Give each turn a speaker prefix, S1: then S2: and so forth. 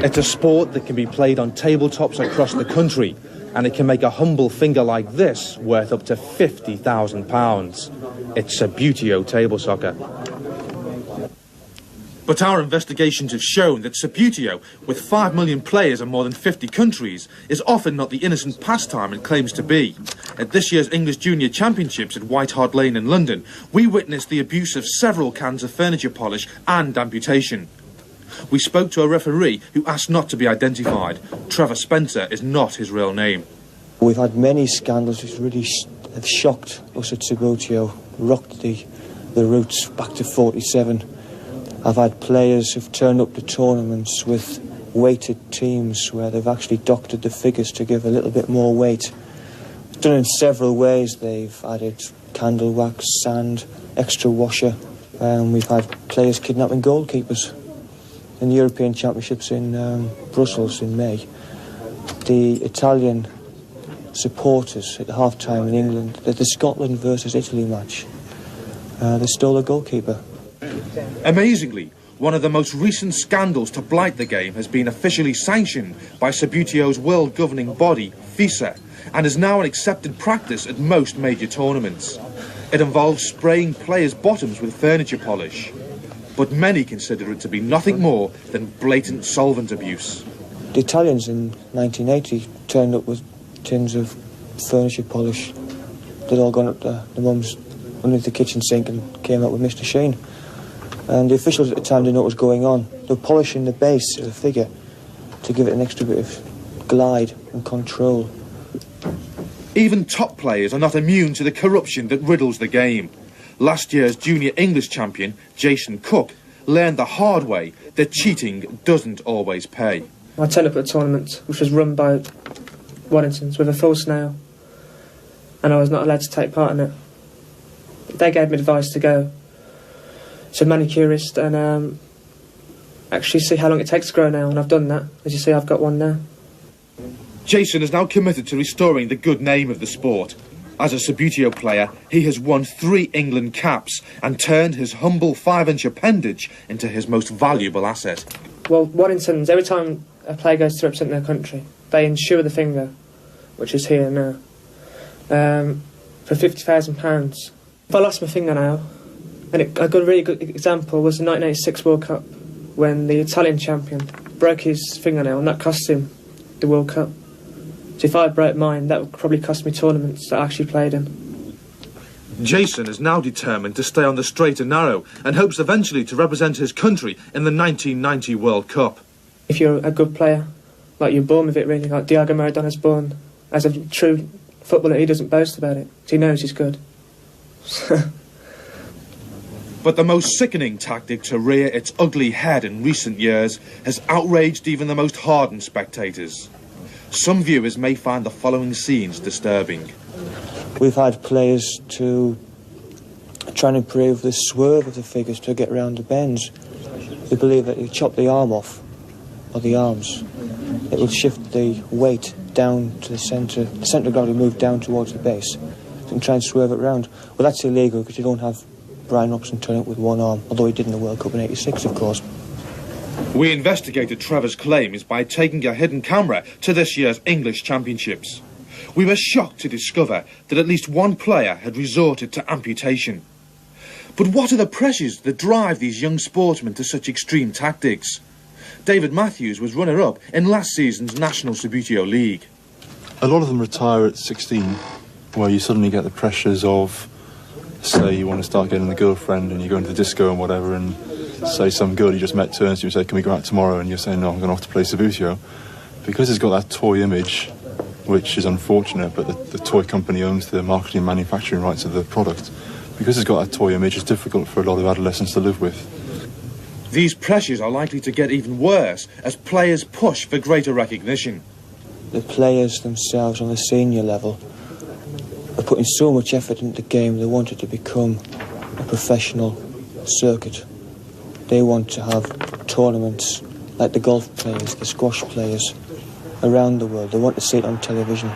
S1: It's a sport that can be played on tabletops across the country, and it can make a humble finger like this worth up to £50,000. It's Subbuteo table soccer. But our investigations have shown that Subbuteo, with 5 million players in more than 50 countries, is often not the innocent pastime it claims to be. At this year's English Junior Championships at White Hart Lane in London, we witnessed the abuse of several cans of furniture polish and amputation. We spoke to a referee who asked not to be identified. Trevor Spencer is not his real name.
S2: We've had many scandals which really have shocked us at Subbuteo, rocked the roots back to 47. I've had players who've turned up to tournaments with weighted teams where they've actually doctored the figures to give a little bit more weight. It's done in several ways. They've added candle wax, sand, extra washer, and we've had players kidnapping goalkeepers. In the European Championships in Brussels in May, the Italian supporters at the half-time in England, at the Scotland versus Italy match, they stole a goalkeeper.
S1: Amazingly, one of the most recent scandals to blight the game has been officially sanctioned by Subbuteo's world governing body, FISA, and is now an accepted practice at most major tournaments. It involves spraying players' bottoms with furniture polish, but many consider it to be nothing more than blatant solvent abuse.
S2: The Italians in 1980 turned up with tins of furniture polish. They'd all gone up to the mum's underneath the kitchen sink and came out with Mr. Sheen. And the officials at the time didn't know what was going on. They were polishing the base of the figure to give it an extra bit of glide and control.
S1: Even top players are not immune to the corruption that riddles the game. Last year's junior English champion, Jason Cook, learned the hard way that cheating doesn't always pay.
S3: I turned up at a tournament which was run by Waddington's with a false nail, and I was not allowed to take part in it. They gave me advice to go to a manicurist and actually see how long it takes to grow a nail, and I've done that. As you see, I've got one now.
S1: Jason is now committed to restoring the good name of the sport. As a Subbuteo player, he has won 3 England caps and turned his humble 5-inch appendage into his most valuable asset.
S3: Well, Waddington's, every time a player goes to represent their country, they insure the finger, which is here now, for £50,000. If I lost my fingernail, and a really good example was the 1986 World Cup, when the Italian champion broke his fingernail, and that cost him the World Cup. So if I broke mine, that would probably cost me tournaments that I actually played in.
S1: Jason is now determined to stay on the straight and narrow and hopes eventually to represent his country in the 1990 World Cup.
S3: If you're a good player, like you're born with it really, like Diego Maradona's born as a true footballer, he doesn't boast about it. He knows he's good.
S1: But the most sickening tactic to rear its ugly head in recent years has outraged even the most hardened spectators. Some viewers may find the following scenes disturbing.
S2: We've had players to try and improve the swerve of the figures to get round the bends. They believe that if you chop the arm off, or the arms, it will shift the weight down to the centre of gravity, move down towards the base, and try and swerve it round. Well, that's illegal because you don't have Brian Robson turning up with one arm, although he did in the World Cup in '86, of course.
S1: We investigated Trevor's claims by taking a hidden camera to this year's English Championships. We were shocked to discover that at least one player had resorted to amputation. But what are the pressures that drive these young sportsmen to such extreme tactics? David Matthews was runner-up in last season's National Subbuteo League.
S4: A lot of them retire at 16, where you suddenly get the pressures of, say you want to start getting a girlfriend and you go into the disco and whatever, and say some girl you just met turns to you and say, can we go out tomorrow? And you're saying, no, I'm going off to play Subbuteo. Because it's got that toy image, which is unfortunate, but the toy company owns the marketing and manufacturing rights of the product. Because it's got that toy image, it's difficult for a lot of adolescents to live with.
S1: These pressures are likely to get even worse as players push for greater recognition.
S2: The players themselves on the senior level are putting so much effort into the game, they want it to become a professional circuit. They want to have tournaments like the golf players, the squash players around the world. They want to see it on television.